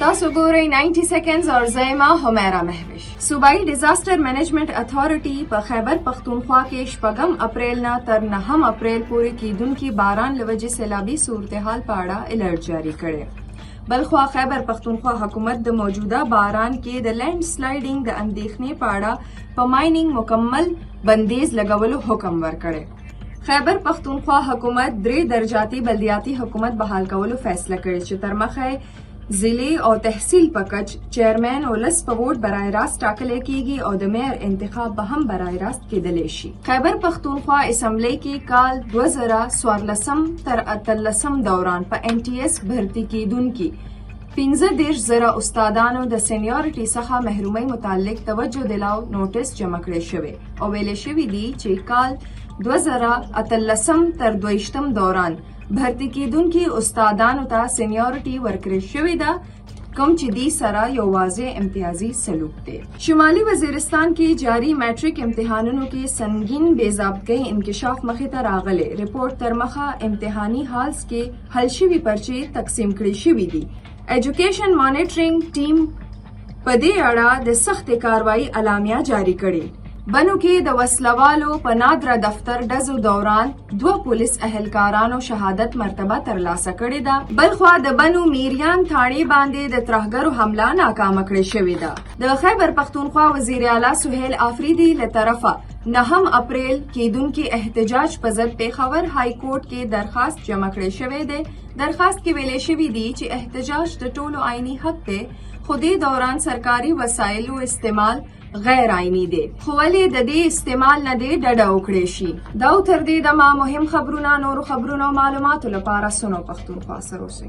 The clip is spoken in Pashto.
تاسو ګورئ 90 سیکنډز او زیمه همیرا مهوش. صوبایي ډیزاستر منیجمنٹ اتھارټي په خیبر پختونخوا کې شپږم اپریل نه تر 9 اپریل پورې کیدونکي باران لوجې سیلابي صورتحال په اړه الرټ جاری کړی. بلخوا خیبر پختونخوا حکومت د موجوده باران کې د لینډ سلایډینګ د اندېښنې په اړه په ماینینګ مکمل بندیز لګولو حکم ورکړی. خیبر پختونخوا حکومت 3 درجاتي بلدیاتي حکومت بحال کولو فیصله کړې چې تر مخه ضلع او تحصیل په کچ چیرمن او ولس په ووټ برای راست ټاکلی کیږي او د میر انتخاب به هم برای راست کیدلی شي. خیبر پختونخوا اسمبلی کې کال 2014 تر 18 دوران په NTS بھرتی کیدونکي 15,000 استادانو د سینیورټي څخه محرومۍ متعلق توجه دلاو نوټس جمع کړی شوی او ویلې شوی دی چې کال 2018 تر 22 دوران بھرتی کیدونکي استادانو ته سینیورټي ورکړل شوې ده کوم چې دی سره یو واضح امتیازي سلوک دی. شمالي وزیرستان کې جاری میټریک امتحانونو کې سنگین بې ضابطګۍ انکشاف مخې ته راغلی. ریپورټ تر مخه امتحاني هالز کې حل شوي پرچې تقسیم کړي شوي دي. ایجوکیشن مانیټرینګ ټیم په دې اړه د سختې کاروایی اعلامیه جاری کړې. بنو کې د وسلوالو په نادره دفتر ډزو دوران 2 پولیس اهلکارانو شهادت مرتبه ترلاسه کړې ده. بلخوا د بنو میریان تھاڼې باندې د ترهګرو حمله ناکامه کړې شوې ده. د خیبر پختونخوا وزیر اعلی سهیل آفریدي له طرفه 9 اپریل کیدونکي احتجاج په ضد پیښور های کورټ کې درخواست جمع کړی شوی دی. درخواست کې ویلې شوی دی چې احتجاج د ټولو آئینی حق دی خو دې دوران سرکاري وسایلو استعمال غیر آئینی دی خو ولې د دې استعمال نه دی ډډه وکړی شي. دا تر دې دمه مهم خبرونه نورو خبرونو او معلوماتو لپاره سنو پښتونخوا سره اوسئ.